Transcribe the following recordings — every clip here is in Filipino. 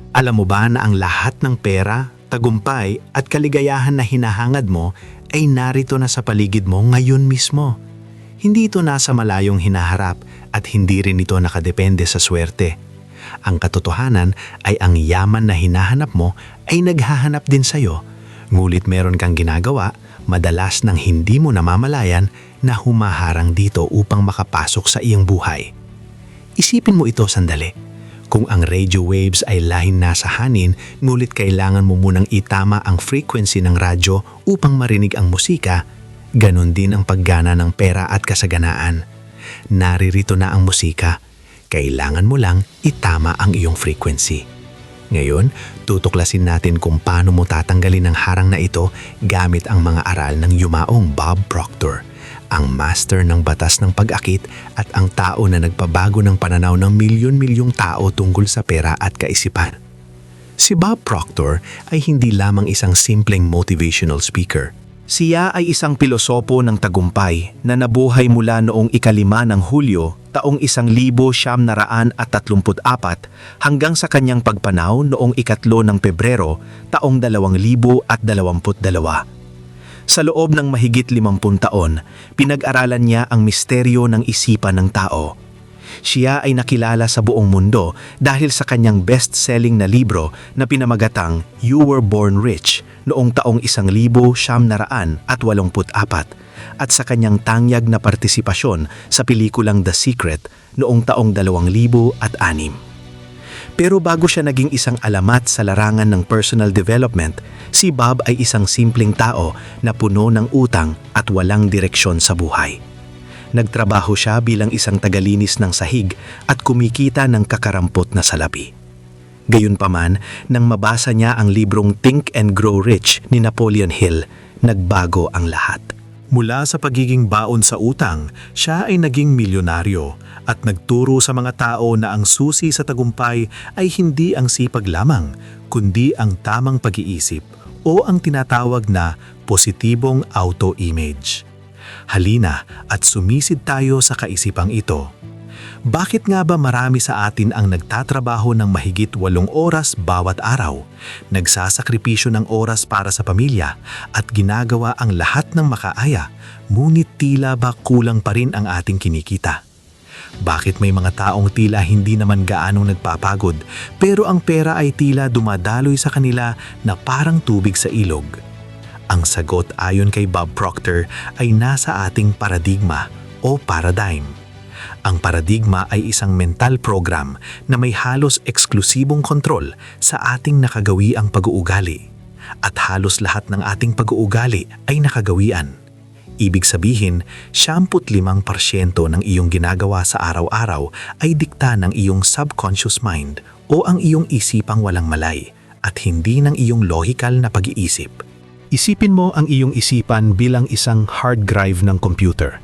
Alam mo ba na ang lahat ng pera, tagumpay at kaligayahan na hinahangad mo ay narito na sa paligid mo ngayon mismo? Hindi ito nasa malayong hinaharap at hindi rin ito nakadepende sa swerte. Ang katotohanan ay ang yaman na hinahanap mo ay naghahanap din sa'yo. Ngulit meron kang ginagawa, madalas nang hindi mo namamalayan na humaharang dito upang makapasok sa iyong buhay. Isipin mo ito sandali. Kung ang radio waves ay lahing nasa hanin, ngulit kailangan mo munang itama ang frequency ng radyo upang marinig ang musika, ganon din ang paggana ng pera at kasaganaan. Naririto na ang musika. Kailangan mo lang itama ang iyong frequency. Ngayon, tutuklasin natin kung paano mo tatanggalin ang harang na ito gamit ang mga aral ng yumaong Bob Proctor, ang master ng batas ng pag-akit at ang tao na nagpabago ng pananaw ng milyon-milyong tao tungkol sa pera at kaisipan. Si Bob Proctor ay hindi lamang isang simpleng motivational speaker. Siya ay isang pilosopo ng tagumpay na nabuhay mula noong 5 ng Hulyo taong 1934 hanggang sa kanyang pagpanaw noong 3 ng Pebrero taong 2022. Sa loob ng mahigit 50 taon, pinag-aralan niya ang misteryo ng isipan ng tao. Siya ay nakilala sa buong mundo dahil sa kanyang best-selling na libro na pinamagatang You Were Born Rich noong taong 1984 at sa kanyang tangyag na partisipasyon sa pelikulang The Secret noong taong 2006. Pero bago siya naging isang alamat sa larangan ng personal development, si Bob ay isang simpleng tao na puno ng utang at walang direksyon sa buhay. Nagtrabaho siya bilang isang tagalinis ng sahig at kumikita ng kakarampot na salapi. Gayunpaman, nang mabasa niya ang librong Think and Grow Rich ni Napoleon Hill, nagbago ang lahat. Mula sa pagiging baon sa utang, siya ay naging milyonaryo at nagturo sa mga tao na ang susi sa tagumpay ay hindi ang sipag lamang, kundi ang tamang pag-iisip o ang tinatawag na positibong auto-image. Halina at sumisid tayo sa kaisipang ito. Bakit nga ba marami sa atin ang nagtatrabaho ng mahigit 8 oras bawat araw, nagsasakripisyo ng oras para sa pamilya at ginagawa ang lahat ng makaaya, ngunit tila ba kulang pa rin ang ating kinikita? Bakit may mga taong tila hindi naman gaanong nagpapagod, pero ang pera ay tila dumadaloy sa kanila na parang tubig sa ilog? Ang sagot ayon kay Bob Proctor ay nasa ating paradigma o paradigm. Ang paradigma ay isang mental program na may halos eksklusibong kontrol sa ating nakagawiang pag-uugali. At halos lahat ng ating pag-uugali ay nakagawian. Ibig sabihin, 75% ng iyong ginagawa sa araw-araw ay dikta ng iyong subconscious mind o ang iyong isipang walang malay at hindi ng iyong logical na pag-iisip. Isipin mo ang iyong isipan bilang isang hard drive ng computer.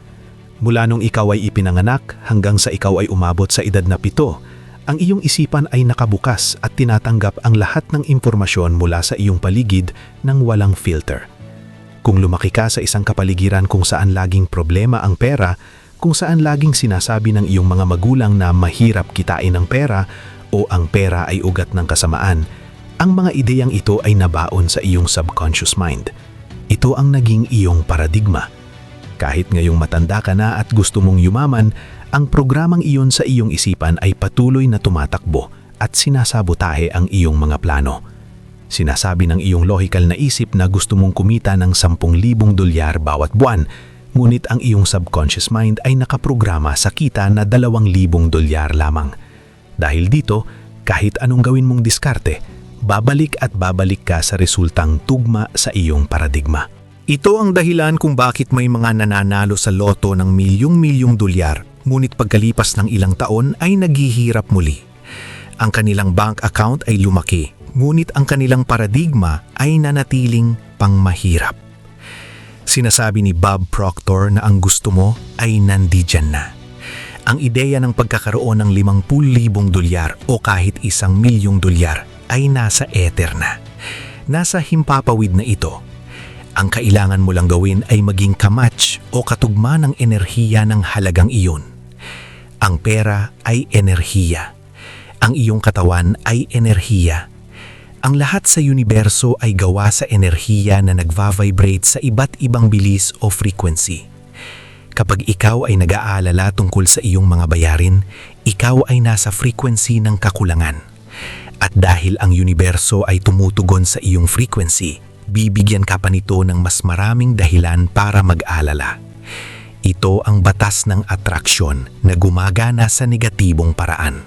Mula nung ikaw ay ipinanganak hanggang sa ikaw ay umabot sa edad na 7, ang iyong isipan ay nakabukas at tinatanggap ang lahat ng impormasyon mula sa iyong paligid ng walang filter. Kung lumaki ka sa isang kapaligiran kung saan laging problema ang pera, kung saan laging sinasabi ng iyong mga magulang na mahirap kitain ang pera o ang pera ay ugat ng kasamaan, ang mga ideyang ito ay nabaon sa iyong subconscious mind. Ito ang naging iyong paradigma. Kahit ngayong matanda ka na at gusto mong yumaman, ang programang iyon sa iyong isipan ay patuloy na tumatakbo at sinasabotahe ang iyong mga plano. Sinasabi ng iyong logical na isip na gusto mong kumita ng 10,000 dolyar bawat buwan, ngunit ang iyong subconscious mind ay nakaprograma sa kita na 2,000 dolyar lamang. Dahil dito, kahit anong gawin mong diskarte, babalik at babalik ka sa resultang tugma sa iyong paradigma. Ito ang dahilan kung bakit may mga nananalo sa loto ng milyong-milyong dolyar, ngunit pagkalipas ng ilang taon ay naghihirap muli. Ang kanilang bank account ay lumaki, ngunit ang kanilang paradigma ay nanatiling pangmahirap. Sinasabi ni Bob Proctor na ang gusto mo ay nandiyan na. Ang ideya ng pagkakaroon ng 50,000 dolyar o kahit 1,000,000 dolyar ay nasa ether na. Nasa himpapawid na ito. Ang kailangan mo lang gawin ay maging kamatch o katugma ng enerhiya ng halagang iyon. Ang pera ay enerhiya. Ang iyong katawan ay enerhiya Ang lahat sa universo ay gawa sa enerhiya na nagva-vibrate sa iba't ibang bilis o frequency. Kapag ikaw ay nag-aalala tungkol sa iyong mga bayarin, ikaw ay nasa frequency ng kakulangan. At dahil ang universo ay tumutugon sa iyong frequency, bibigyan ka pa nito ng mas maraming dahilan para mag-alala. Ito ang batas ng atraksyon na gumagana sa negatibong paraan.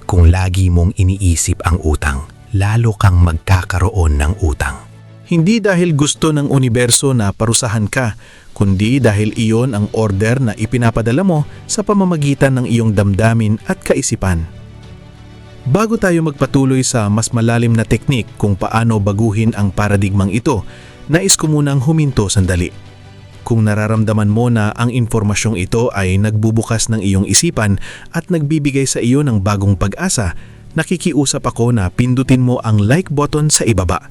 Kung lagi mong iniisip ang utang, lalo kang magkakaroon ng utang. Hindi dahil gusto ng universo na parusahan ka, kundi dahil iyon ang order na ipinapadala mo sa pamamagitan ng iyong damdamin at kaisipan. Bago tayo magpatuloy sa mas malalim na teknik kung paano baguhin ang paradigmang ito, nais ko munang huminto sandali. Kung nararamdaman mo na ang impormasyong ito ay nagbubukas ng iyong isipan at nagbibigay sa iyo ng bagong pag-asa, nakikiusap ako na pindutin mo ang like button sa ibaba.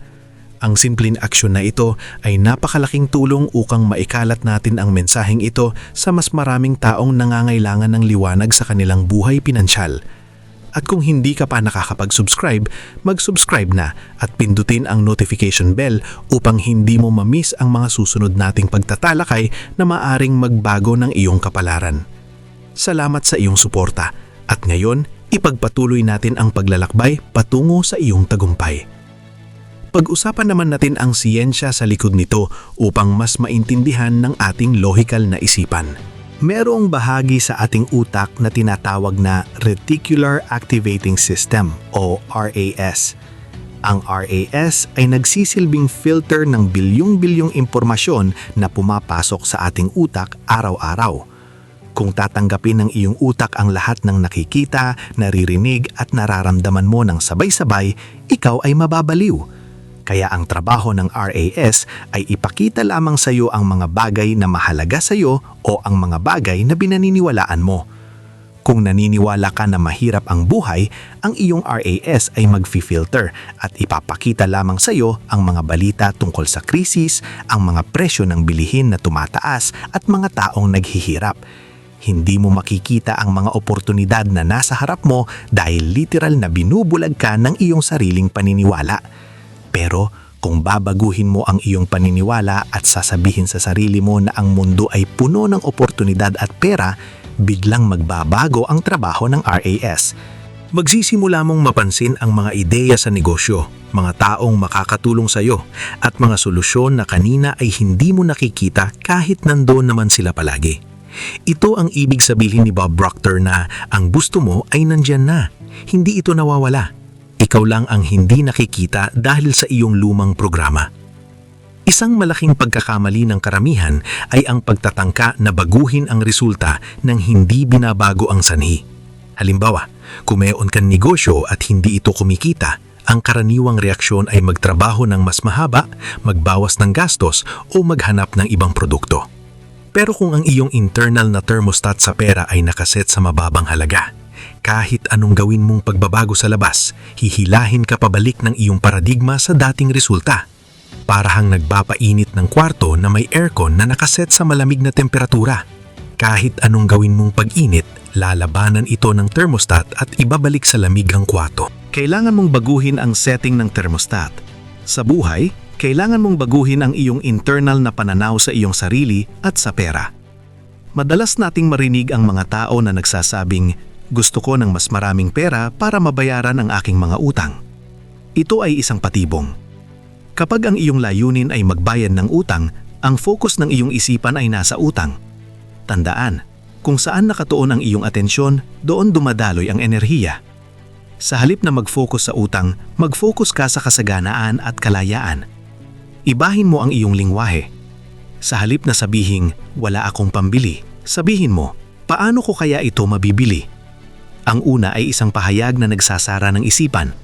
Ang simpleng aksyon na ito ay napakalaking tulong upang maikalat natin ang mensaheng ito sa mas maraming taong nangangailangan ng liwanag sa kanilang buhay pinansyal. At kung hindi ka pa nakakapag-subscribe, mag-subscribe na at pindutin ang notification bell upang hindi mo ma-miss ang mga susunod nating pagtatalakay na maaring magbago ng iyong kapalaran. Salamat sa iyong suporta at ngayon, ipagpatuloy natin ang paglalakbay patungo sa iyong tagumpay. Pag-usapan naman natin ang siyensya sa likod nito upang mas maintindihan ng ating lohikal na isipan. Merong bahagi sa ating utak na tinatawag na Reticular Activating System o RAS. Ang RAS ay nagsisilbing filter ng bilyong-bilyong impormasyon na pumapasok sa ating utak araw-araw. Kung tatanggapin ng iyong utak ang lahat ng nakikita, naririnig at nararamdaman mo ng sabay-sabay, ikaw ay mababaliw. Kaya ang trabaho ng RAS ay ipakita lamang sa iyo ang mga bagay na mahalaga sa iyo o ang mga bagay na binaniniwalaan mo. Kung naniniwala ka na mahirap ang buhay, ang iyong RAS ay mag-filter at ipapakita lamang sa iyo ang mga balita tungkol sa krisis, ang mga presyo ng bilihin na tumataas at mga taong naghihirap. Hindi mo makikita ang mga oportunidad na nasa harap mo dahil literal na binubulag ka ng iyong sariling paniniwala. Pero kung babaguhin mo ang iyong paniniwala at sasabihin sa sarili mo na ang mundo ay puno ng oportunidad at pera, biglang magbabago ang trabaho ng RAS. Magsisimula mong mapansin ang mga ideya sa negosyo, mga taong makakatulong sa iyo, at mga solusyon na kanina ay hindi mo nakikita kahit nandoon naman sila palagi. Ito ang ibig sabihin ni Bob Proctor na ang gusto mo ay nandyan na, hindi ito nawawala. Ikaw lang ang hindi nakikita dahil sa iyong lumang programa. Isang malaking pagkakamali ng karamihan ay ang pagtatangka na baguhin ang resulta nang hindi binabago ang sanhi. Halimbawa, kung mayroon kang negosyo at hindi ito kumikita, ang karaniwang reaksyon ay magtrabaho ng mas mahaba, magbawas ng gastos o maghanap ng ibang produkto. Pero kung ang iyong internal na thermostat sa pera ay nakaset sa mababang halaga, kahit anong gawin mong pagbabago sa labas, hihilahin ka pabalik ng iyong paradigma sa dating resulta. Para hang nagpapainit ng kwarto na may aircon na nakaset sa malamig na temperatura. Kahit anong gawin mong pag-init, lalabanan ito ng thermostat at ibabalik sa lamig ang kwarto. Kailangan mong baguhin ang setting ng thermostat. Sa buhay, kailangan mong baguhin ang iyong internal na pananaw sa iyong sarili at sa pera. Madalas nating marinig ang mga tao na nagsasabing, gusto ko ng mas maraming pera para mabayaran ang aking mga utang. Ito ay isang patibong. Kapag ang iyong layunin ay magbayad ng utang, ang focus ng iyong isipan ay nasa utang. Tandaan, kung saan nakatuon ang iyong atensyon, doon dumadaloy ang enerhiya. Sa halip na mag-focus sa utang, mag-focus ka sa kasaganaan at kalayaan. Ibahin mo ang iyong lingwahe. Sa halip na sabihing, wala akong pambili, sabihin mo, paano ko kaya ito mabibili? Ang una ay isang pahayag na nagsasara ng isipan.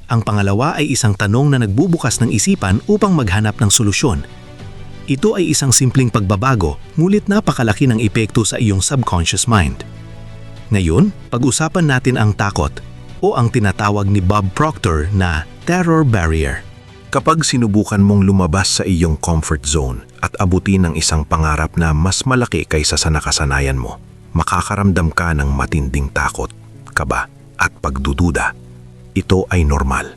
Ang pangalawa ay isang tanong na nagbubukas ng isipan upang maghanap ng solusyon. Ito ay isang simpleng pagbabago, ngunit napakalaki ng epekto sa iyong subconscious mind. Ngayon, pag-usapan natin ang takot o ang tinatawag ni Bob Proctor na terror barrier. Kapag sinubukan mong lumabas sa iyong comfort zone at abutin ang isang pangarap na mas malaki kaysa sa nakasanayan mo, makakaramdam ka ng matinding takot, kaba at pagdududa. Ito ay normal.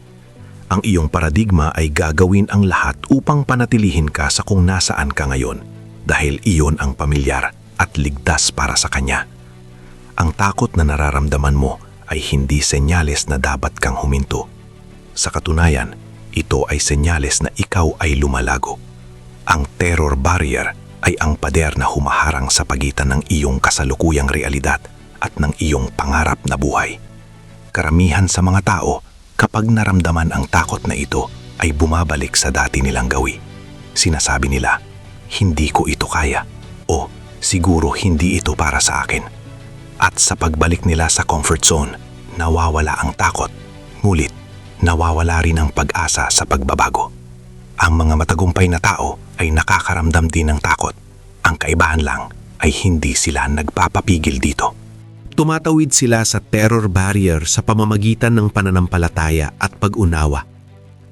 Ang iyong paradigma ay gagawin ang lahat upang panatilihin ka sa kung nasaan ka ngayon dahil iyon ang pamilyar at ligtas para sa kanya. Ang takot na nararamdaman mo ay hindi senyales na dapat kang huminto. Sa katunayan, ito ay senyales na ikaw ay lumalago. Ang terror barrier ay ang pader na humaharang sa pagitan ng iyong kasalukuyang realidad at ng iyong pangarap na buhay. Karamihan sa mga tao, kapag naramdaman ang takot na ito, ay bumabalik sa dati nilang gawi. Sinasabi nila, hindi ko ito kaya o siguro hindi ito para sa akin. At sa pagbalik nila sa comfort zone, nawawala ang takot, ngulit nawawala rin ang pag-asa sa pagbabago. Ang mga matagumpay na tao ay nakakaramdam din ng takot. Ang kaibahan lang ay hindi sila nagpapapigil dito. Tumatawid sila sa terror barrier sa pamamagitan ng pananampalataya at pag-unawa.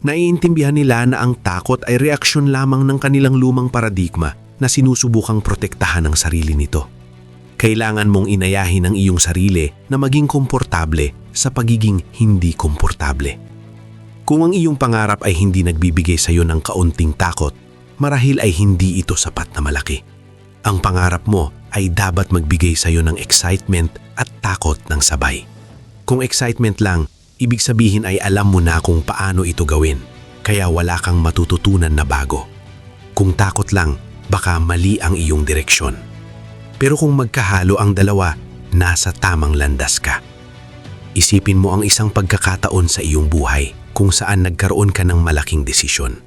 Naiintindihan nila na ang takot ay reaksyon lamang ng kanilang lumang paradigma na sinusubukang protektahan ang sarili nito. Kailangan mong inayahin ang iyong sarili na maging komportable sa pagiging hindi komportable. Kung ang iyong pangarap ay hindi nagbibigay sa iyo ng kaunting takot, marahil ay hindi ito sapat na malaki. Ang pangarap mo ay dapat magbigay sa iyo ng excitement at takot ng sabay. Kung excitement lang, ibig sabihin ay alam mo na kung paano ito gawin, kaya wala kang matututunan na bago. Kung takot lang, baka mali ang iyong direksyon. Pero kung magkahalo ang dalawa, nasa tamang landas ka. Isipin mo ang isang pagkakataon sa iyong buhay kung saan nagkaroon ka ng malaking desisyon.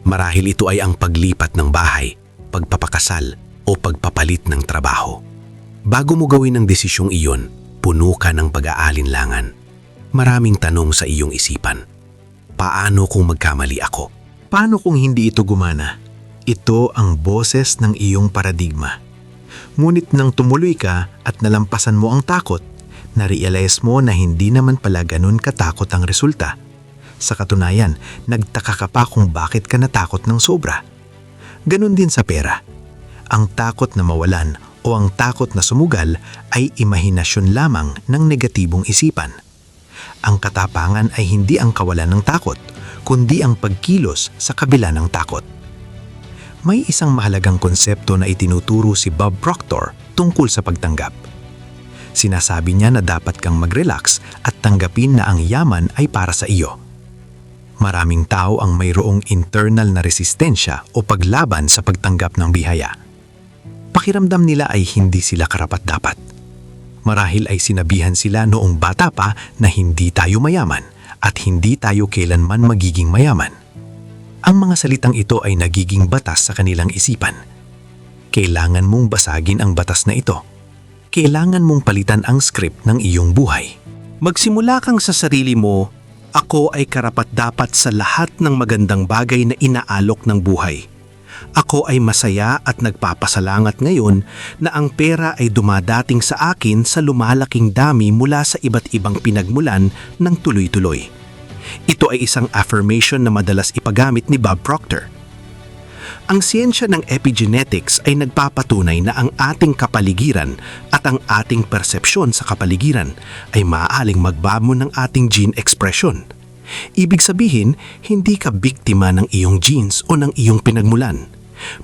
Marahil ito ay ang paglipat ng bahay, pagpapakasal, o pagpapalit ng trabaho. Bago mo gawin ang desisyong iyon, puno ka ng pag-aalinlangan. Maraming tanong sa iyong isipan. Paano kung magkamali ako? Paano kung hindi ito gumana? Ito ang boses ng iyong paradigma. Ngunit nang tumuloy ka at nalampasan mo ang takot, na-realize mo na hindi naman pala ganun katakot ang resulta. Sa katunayan, nagtaka ka pa kung bakit ka natakot ng sobra. Ganun din sa pera. Ang takot na mawalan o ang takot na sumugal ay imahinasyon lamang ng negatibong isipan. Ang katapangan ay hindi ang kawalan ng takot, kundi ang pagkilos sa kabila ng takot. May isang mahalagang konsepto na itinuturo si Bob Proctor tungkol sa pagtanggap. Sinasabi niya na dapat kang mag-relax at tanggapin na ang yaman ay para sa iyo. Maraming tao ang mayroong internal na resistensya o paglaban sa pagtanggap ng biyaya. Pakiramdam nila ay hindi sila karapat-dapat. Marahil ay sinabihan sila noong bata pa na hindi tayo mayaman at hindi tayo kailanman magiging mayaman. Ang mga salitang ito ay nagiging batas sa kanilang isipan. Kailangan mong basagin ang batas na ito. Kailangan mong palitan ang script ng iyong buhay. Magsimula kang sa sarili mo, ako ay karapat-dapat sa lahat ng magandang bagay na inaalok ng buhay. Ako ay masaya at nagpapasalangat ngayon na ang pera ay dumadating sa akin sa lumalaking dami mula sa iba't ibang pinagmulan ng tuloy-tuloy. Ito ay isang affirmation na madalas ipagamit ni Bob Proctor. Ang siyensya ng epigenetics ay nagpapatunay na ang ating kapaligiran at ang ating persepsyon sa kapaligiran ay maaaring magbago ng ating gene expression. Ibig sabihin, hindi ka biktima ng iyong genes o ng iyong pinagmulan.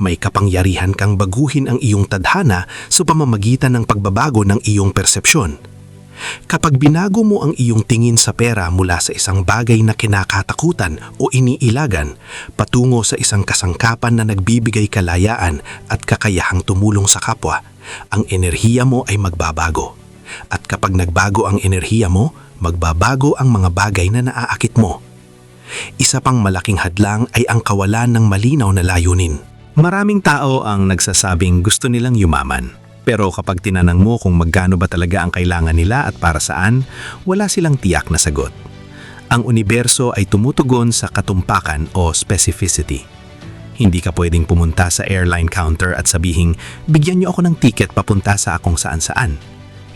May kapangyarihan kang baguhin ang iyong tadhana sa pamamagitan ng pagbabago ng iyong persepsyon. Kapag binago mo ang iyong tingin sa pera mula sa isang bagay na kinakatakutan o iniilagan, patungo sa isang kasangkapan na nagbibigay kalayaan at kakayahang tumulong sa kapwa, ang enerhiya mo ay magbabago. At kapag nagbago ang enerhiya mo, magbabago ang mga bagay na naaakit mo. Isa pang malaking hadlang ay ang kawalan ng malinaw na layunin. Maraming tao ang nagsasabing gusto nilang yumaman. Pero kapag tinanang mo kung magkano ba talaga ang kailangan nila at para saan, wala silang tiyak na sagot. Ang universo ay tumutugon sa katumpakan o specificity. Hindi ka pwedeng pumunta sa airline counter at sabihing, bigyan niyo ako ng ticket papunta sa akong saan-saan.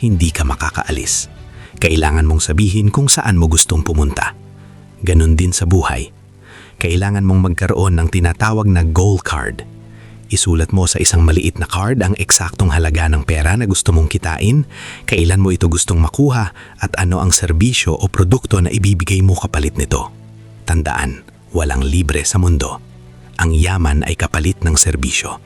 Hindi ka makakaalis. Kailangan mong sabihin kung saan mo gustong pumunta. Ganon din sa buhay. Kailangan mong magkaroon ng tinatawag na goal card. Isulat mo sa isang maliit na card ang eksaktong halaga ng pera na gusto mong kitain, kailan mo ito gustong makuha at ano ang serbisyo o produkto na ibibigay mo kapalit nito. Tandaan, walang libre sa mundo. Ang yaman ay kapalit ng serbisyo.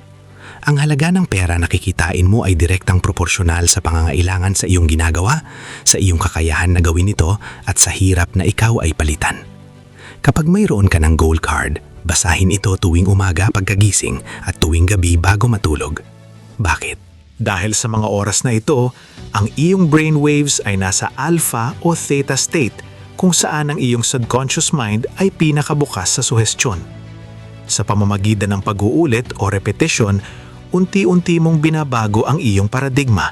Ang halaga ng pera na kikitain mo ay direktang proporsyonal sa pangangailangan sa iyong ginagawa, sa iyong kakayahan na gawin ito at sa hirap na ikaw ay palitan. Kapag mayroon ka ng gold card, basahin ito tuwing umaga pagkagising at tuwing gabi bago matulog. Bakit? Dahil sa mga oras na ito, ang iyong brainwaves ay nasa alpha o theta state kung saan ang iyong subconscious mind ay pinakabukas sa suhestyon. Sa pamamagitan ng pag-uulit o repetition, unti-unti mong binabago ang iyong paradigma.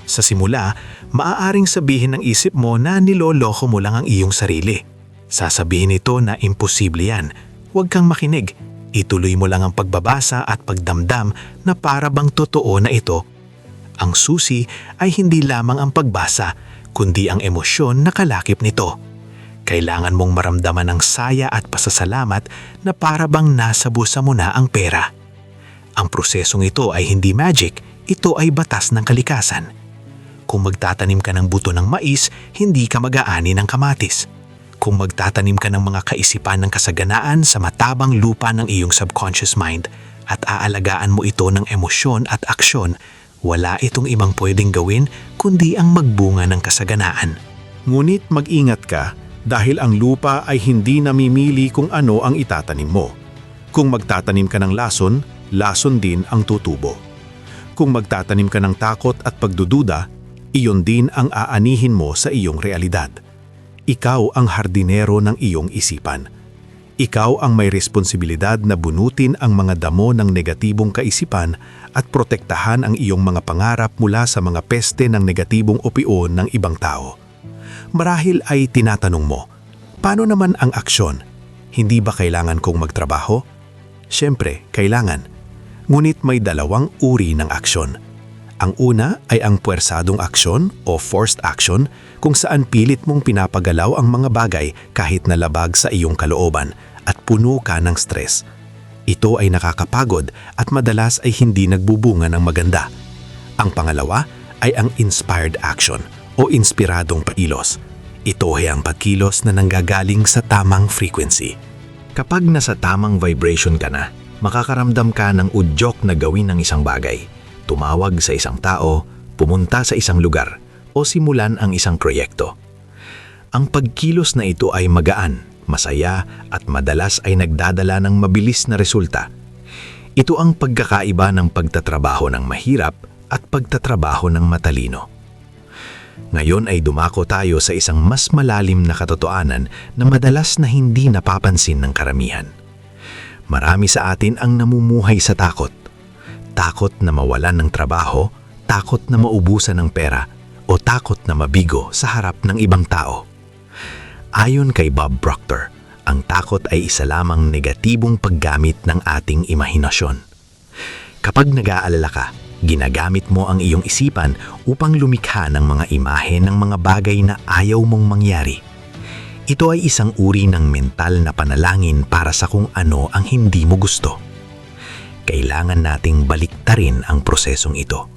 Sa simula, maaaring sabihin ng isip mo na niloloko mo lang ang iyong sarili. Sasabihin ito na imposible yan. Huwag kang makinig. Ituloy mo lang ang pagbabasa at pagdamdam na para bang totoo na ito. Ang susi ay hindi lamang ang pagbasa, kundi ang emosyon na kalakip nito. Kailangan mong maramdaman ang saya at pasasalamat na para bang nasabusa mo na ang pera. Ang prosesong ito ay hindi magic, ito ay batas ng kalikasan. Kung magtatanim ka ng buto ng mais, hindi ka mag-aani ng kamatis. Kung magtatanim ka ng mga kaisipan ng kasaganaan sa matabang lupa ng iyong subconscious mind at aalagaan mo ito ng emosyon at aksyon, wala itong ibang pwedeng gawin kundi ang magbunga ng kasaganaan. Ngunit mag-ingat ka dahil ang lupa ay hindi namimili kung ano ang itatanim mo. Kung magtatanim ka ng lason, lason din ang tutubo. Kung magtatanim ka ng takot at pagdududa, iyon din ang aanihin mo sa iyong realidad. Ikaw ang hardinero ng iyong isipan. Ikaw ang may responsibilidad na bunutin ang mga damo ng negatibong kaisipan at protektahan ang iyong mga pangarap mula sa mga peste ng negatibong opinyon ng ibang tao. Marahil ay tinatanong mo, paano naman ang aksyon? Hindi ba kailangan kong magtrabaho? Siyempre, kailangan. Ngunit may dalawang uri ng aksyon. Ang una ay ang puwersadong aksyon o forced action kung saan pilit mong pinapagalaw ang mga bagay kahit na labag sa iyong kalooban at puno ka ng stress. Ito ay nakakapagod at madalas ay hindi nagbubunga ng maganda. Ang pangalawa ay ang inspired action o inspiradong pagkilos. Ito ay ang pagkilos na nanggagaling sa tamang frequency. Kapag nasa tamang vibration ka na, makakaramdam ka ng udyok na gawin ng isang bagay. Tumawag sa isang tao, pumunta sa isang lugar, o simulan ang isang proyekto. Ang pagkilos na ito ay magaan, masaya at madalas ay nagdadala ng mabilis na resulta. Ito ang pagkakaiba ng pagtatrabaho ng mahirap at pagtatrabaho ng matalino. Ngayon ay dumako tayo sa isang mas malalim na katotohanan na madalas na hindi napapansin ng karamihan. Marami sa atin ang namumuhay sa takot. Takot na mawalan ng trabaho, takot na maubusan ng pera, o takot na mabigo sa harap ng ibang tao. Ayon kay Bob Proctor, ang takot ay isa lamang negatibong paggamit ng ating imahinasyon. Kapag nag-aalala ka, ginagamit mo ang iyong isipan upang lumikha ng mga imahe ng mga bagay na ayaw mong mangyari. Ito ay isang uri ng mental na panalangin para sa kung ano ang hindi mo gusto. Kailangan nating baliktarin ang prosesong ito.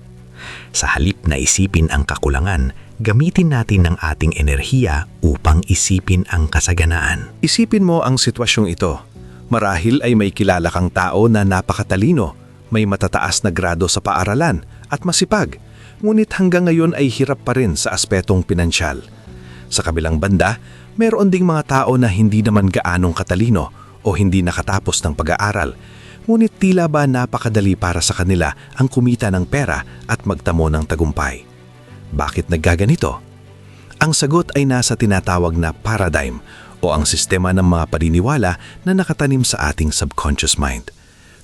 Sa halip na isipin ang kakulangan, gamitin natin ang ating enerhiya upang isipin ang kasaganaan. Isipin mo ang sitwasyong ito. Marahil ay may kilala kang tao na napakatalino, may matataas na grado sa paaralan at masipag, ngunit hanggang ngayon ay hirap pa rin sa aspetong pinansyal. Sa kabilang banda, meron ding mga tao na hindi naman gaanong katalino o hindi nakatapos ng pag-aaral, ngunit tila ba napakadali para sa kanila ang kumita ng pera at magtamo ng tagumpay. Bakit naggaganito? Ang sagot ay nasa tinatawag na paradigm o ang sistema ng mga paniniwala na nakatanim sa ating subconscious mind.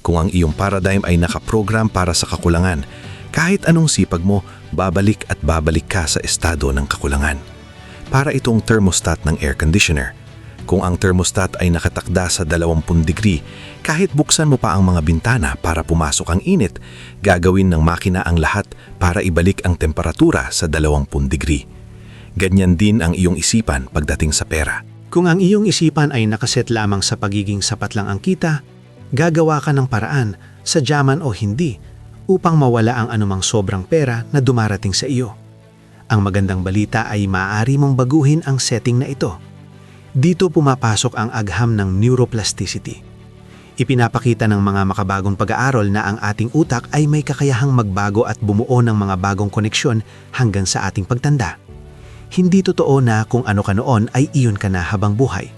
Kung ang iyong paradigm ay nakaprogram para sa kakulangan, kahit anong sipag mo, babalik at babalik ka sa estado ng kakulangan. Para itong thermostat ng air conditioner. Kung ang thermostat ay nakatakda sa 20 degree, kahit buksan mo pa ang mga bintana para pumasok ang init, gagawin ng makina ang lahat para ibalik ang temperatura sa 20 degree. Ganyan din ang iyong isipan pagdating sa pera. Kung ang iyong isipan ay nakaset lamang sa pagiging sapat lang ang kita, gagawa ka ng paraan, sadyaman o hindi, upang mawala ang anumang sobrang pera na dumarating sa iyo. Ang magandang balita ay maaari mong baguhin ang setting na ito. Dito pumapasok ang agham ng neuroplasticity. Ipinapakita ng mga makabagong pag-aaral na ang ating utak ay may kakayahang magbago at bumuo ng mga bagong koneksyon hanggang sa ating pagtanda. Hindi totoo na kung ano ka noon ay iyon ka na habang buhay.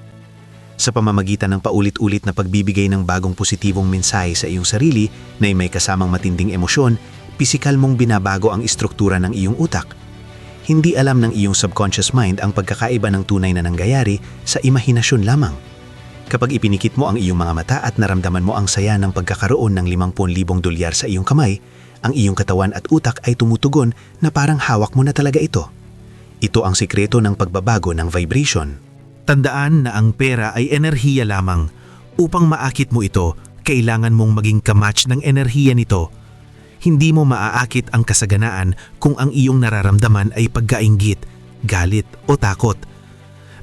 Sa pamamagitan ng paulit-ulit na pagbibigay ng bagong positibong mensahe sa iyong sarili na may kasamang matinding emosyon, pisikal mong binabago ang istruktura ng iyong utak. Hindi alam ng iyong subconscious mind ang pagkakaiba ng tunay na nangyayari sa imahinasyon lamang. Kapag ipinikit mo ang iyong mga mata at naramdaman mo ang saya ng pagkakaroon ng 50,000 dolyar sa iyong kamay, ang iyong katawan at utak ay tumutugon na parang hawak mo na talaga ito. Ito ang sikreto ng pagbabago ng vibration. Tandaan na ang pera ay enerhiya lamang. Upang maakit mo ito, kailangan mong maging kamatch ng enerhiya nito. Hindi mo maaakit ang kasaganaan kung ang iyong nararamdaman ay pagkainggit, galit o takot.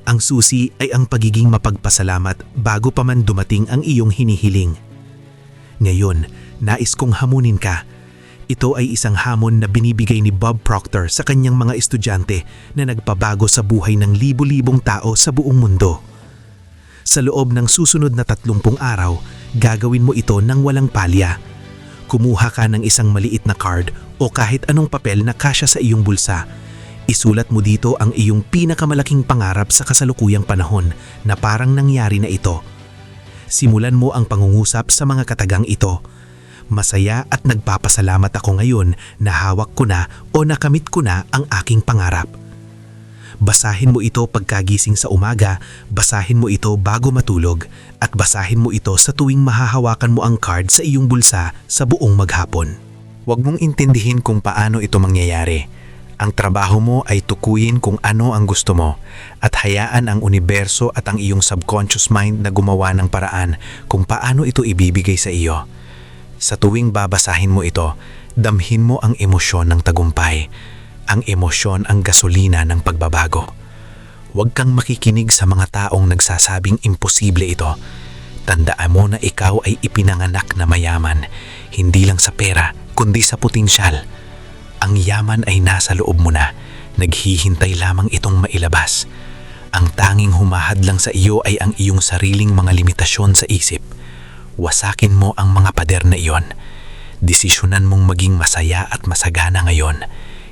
Ang susi ay ang pagiging mapagpasalamat bago pa man dumating ang iyong hinihiling. Ngayon, nais kong hamunin ka. Ito ay isang hamon na binibigay ni Bob Proctor sa kanyang mga estudyante na nagpabago sa buhay ng libo-libong tao sa buong mundo. Sa loob ng susunod na 30 araw, gagawin mo ito ng walang palya. Kumuha ka ng isang maliit na card o kahit anong papel na kasya sa iyong bulsa. Isulat mo dito ang iyong pinakamalaking pangarap sa kasalukuyang panahon na parang nangyari na ito. Simulan mo ang pangungusap sa mga katagang ito. Masaya at nagpapasalamat ako ngayon na hawak ko na o nakamit ko na ang aking pangarap. Basahin mo ito pagkagising sa umaga, basahin mo ito bago matulog, at basahin mo ito sa tuwing mahahawakan mo ang card sa iyong bulsa sa buong maghapon. Huwag mong intindihin kung paano ito mangyayari. Ang trabaho mo ay tukuyin kung ano ang gusto mo at hayaan ang universo at ang iyong subconscious mind na gumawa ng paraan kung paano ito ibibigay sa iyo. Sa tuwing babasahin mo ito, damhin mo ang emosyon ng tagumpay. Ang emosyon ang gasolina ng pagbabago. Huwag kang makikinig sa mga taong nagsasabing imposible ito. Tandaan mo na ikaw ay ipinanganak na mayaman, hindi lang sa pera, kundi sa potensyal. Ang yaman ay nasa loob mo na, naghihintay lamang itong mailabas. Ang tanging humahad lang sa iyo ay ang iyong sariling mga limitasyon sa isip. Wasakin mo ang mga pader na iyon. Desisyonan mong maging masaya at masagana ngayon.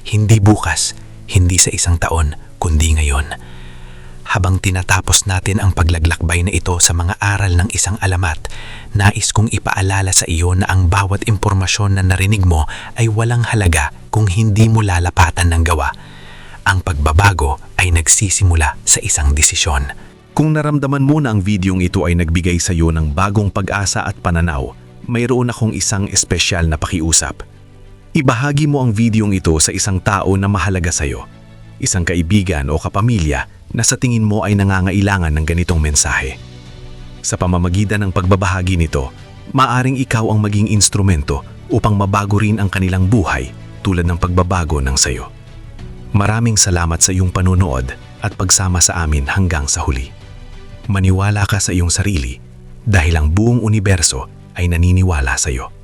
Hindi bukas, hindi sa isang taon, kundi ngayon. Habang tinatapos natin ang paglaglakbay na ito sa mga aral ng isang alamat, nais kong ipaalala sa iyo na ang bawat impormasyon na narinig mo ay walang halaga kung hindi mo lalapatan ng gawa. Ang pagbabago ay nagsisimula sa isang desisyon. Kung naramdaman mo na ang videong ito ay nagbigay sa iyo ng bagong pag-asa at pananaw, mayroon akong isang espesyal na pakiusap. Ibahagi mo ang videong ito sa isang tao na mahalaga sa iyo, isang kaibigan o kapamilya na sa tingin mo ay nangangailangan ng ganitong mensahe. Sa pamamagitan ng pagbabahagi nito, maaring ikaw ang maging instrumento upang mabago rin ang kanilang buhay tulad ng pagbabago ng sayo. Maraming salamat sa iyong panunood at pagsama sa amin hanggang sa huli. Maniwala ka sa iyong sarili dahil ang buong universo ay naniniwala sa iyo.